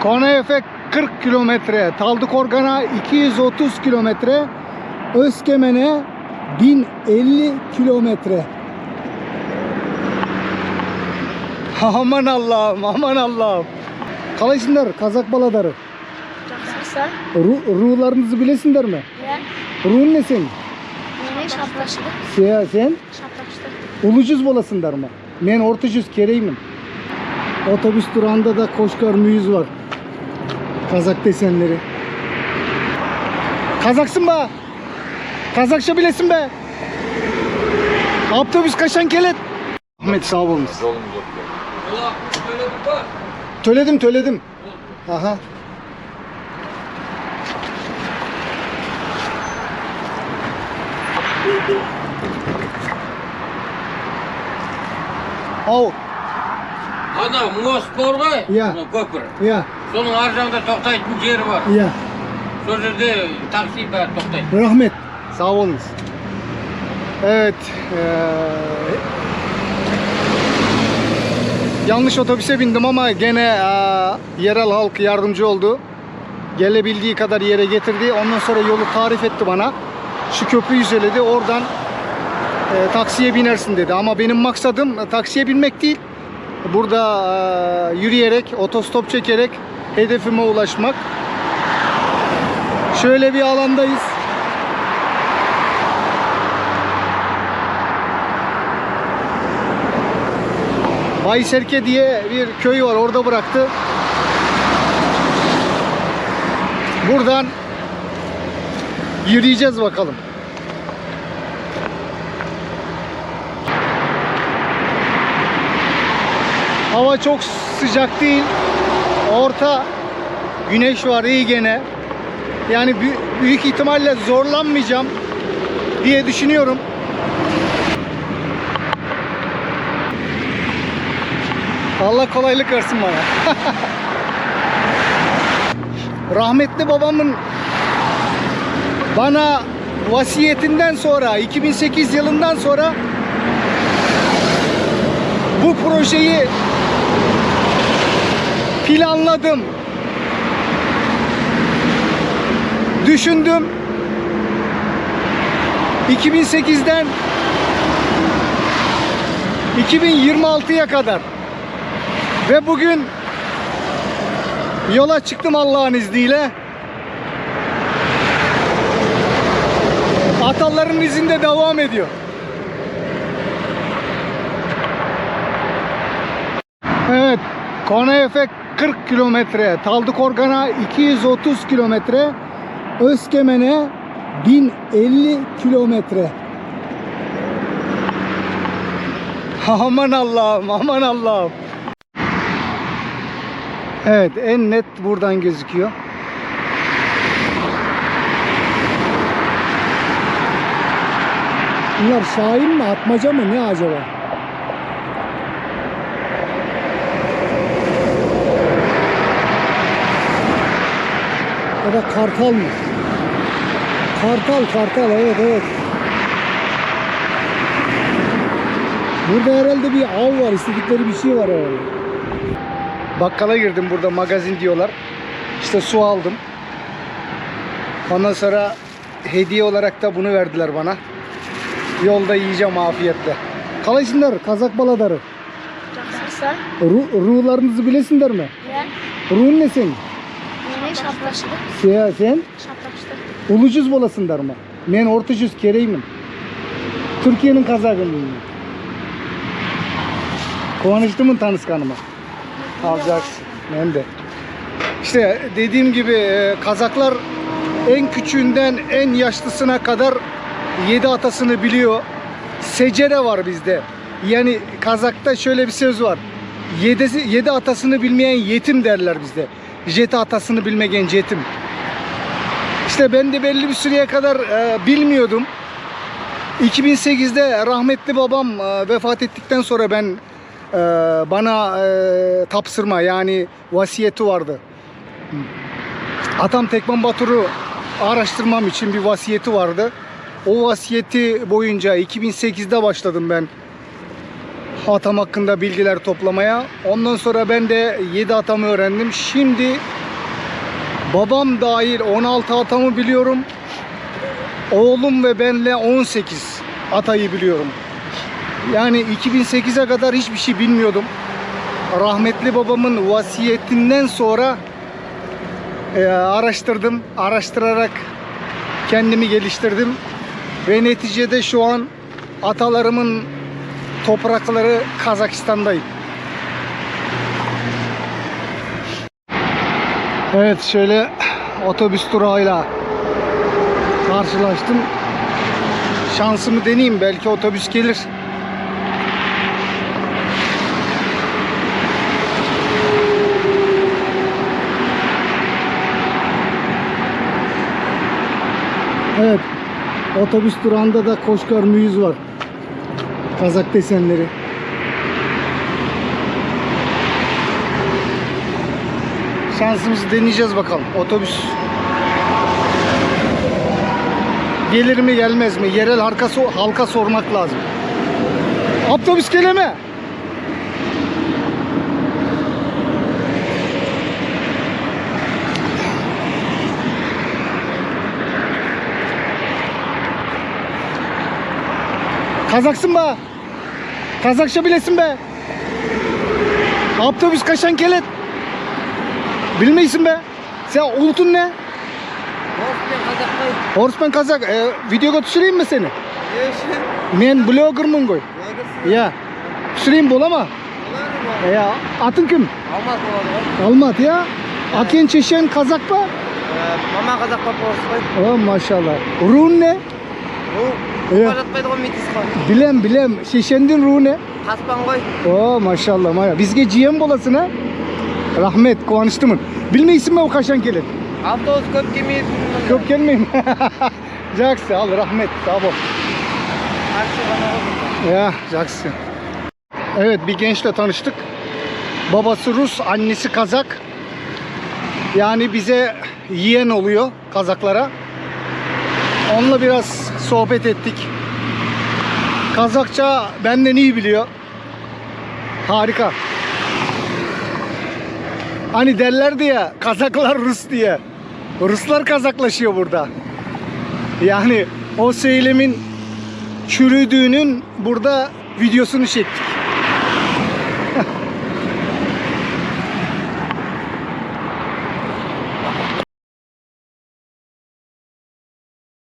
Konaefe 40 kilometre, Taldıkorgan'a 230 kilometre, Özkemen'e 1050 kilometre. Aman Allah'ım, aman Allah'ım. Kalaysinler, Kazak baladarı. Жақсысы. Ruhlarınızı bilesinler mi? Иә. Ruhun ne senin? Менің шапташты. Sen Шапташты. ulucuz bolasınlar mı? Men ortucuz kereymin. Otobüs durağında da Koşkar müyüz var. Kazak desenleri. Kazaksın be. Kazakça bilesin be. Otobüs kaçan kelet. Ahmet sağ olun. Töledim. Aha. Au. Ана мост бар ғой, Иә. көпір. Ya. Соның ар жағында тоқтайтын жері бар. Ya. Сол жерде такси бәрі тоқтайды. Rahmet. Sağ olunuz. Evet. Yanlış otobüse bindim ama gene yerel halk yardımcı oldu. Gelebildiği kadar yere getirdi. Ondan sonra yolu tarif etti bana. Şu köprüyü söyledi. Oradan taksiye binersin dedi. Ama benim maksadım taksiye binmek değil. Burada yürüyerek, otostop çekerek hedefime ulaşmak. Şöyle bir alandayız. Bayserke diye bir köy var, orada bıraktı. Buradan yürüyeceğiz bakalım. Hava çok sıcak değil. Orta güneş var, iyi gene. Yani büyük ihtimalle zorlanmayacağım diye düşünüyorum. Allah kolaylık versin bana. Rahmetli babamın bana vasiyetinden sonra 2008 yılından sonra bu projeyi planladım. Düşündüm. 2008'den 2026'ya kadar. Ve bugün yola çıktım Allah'ın izniyle. Ataların izinde devam ediyor. Evet, Konaefe 40 kilometre, Taldıkorgan'a 230 kilometre, Özkemen'e 1050 kilometre. Aman Allah'ım, aman Allah'ım. Evet, en net buradan gözüküyor. Bunlar şahin mi, atmaca mı, ne acaba? Ya da kartal mı? Kartal, evet. Burada herhalde bir av var, istedikleri bir şey var herhalde. Bakkala girdim, burada magazin diyorlar. İşte su aldım. Ondan sonra hediye olarak da bunu verdiler bana. Yolda yiyeceğim afiyetle. Kalaysinler, Kazak baladarı. Жақсысы. Ruhlarınızı bilesinler mi? Иә. Ruhun ne senin? Менің шапташты. Sen Шапташты. ulucuz bolasınlar mı? Men ortucuz kereymin. Türkiye'nin Kazak'ım. Konuştumun tanıskanıma. Alacaksın. Ben de. İşte dediğim gibi Kazaklar en küçüğünden en yaşlısına kadar 7 atasını biliyor. Secere var bizde. Yani Kazak'ta şöyle bir söz var. 7 atasını bilmeyen yetim derler bizde. 7 atasını bilmeyen yetim. İşte ben de belli bir süreye kadar bilmiyordum. 2008'de rahmetli babam vefat ettikten sonra bana tapsırma, yani vasiyeti vardı. Atam Tekman Batur'u araştırmam için bir vasiyeti vardı. O vasiyeti boyunca 2008'de başladım ben atam hakkında bilgiler toplamaya. Ondan sonra ben de 7 atamı öğrendim. Şimdi babam dahil 16 atamı biliyorum. Oğlum ve benle 18 atayı biliyorum. Yani 2008'e kadar hiçbir şey bilmiyordum. Rahmetli babamın vasiyetinden sonra araştırdım. Araştırarak kendimi geliştirdim. Ve neticede şu an atalarımın toprakları Kazakistan'dayım. Evet, şöyle otobüs durağıyla karşılaştım. Şansımı deneyeyim, belki otobüs gelir. Evet, otobüs durağında da Koşkar Müyüz var. Kazak desenleri. Şansımızı deneyeceğiz bakalım. Otobüs gelir mi gelmez mi? Yerel halka sormak lazım. Otobüs geleme. Kazaksın be. Kazakça bilesin be. Otobüs kaşan kelet. Bilmeysin be. Sen ultun ne? Horseman Kazak. Videoga düşüreyim mi seni? Men bloggerman koy. Ya. Düşüreyim bolama. Ya. Atın kim? Almat ya. Aken Çeşen Kazak mı? Mama Kazak papası. Oh maşallah. Ruhun ne? Ya. Bilem. Şeşendin ruhu ne? Kaspan koy. Oh maşallah. Bizge ciğen bolasın ha? Rahmet, kuanıştımın. Bilmeysin mi o kaşan kelet? Avtobus köp gelmeyin. Köp gelmeyeyim. Jaksi al rahmet, sağ ol. Ya Jaksi. Evet, bir gençle tanıştık. Babası Rus, annesi Kazak. Yani bize yeğen oluyor Kazaklara. Onunla biraz sohbet ettik. Kazakça benden iyi biliyor. Harika. Hani derlerdi ya, Kazaklar Rus diye. Ruslar Kazaklaşıyor burada. Yani o söylemin çürüdüğünün burada videosunu çektik.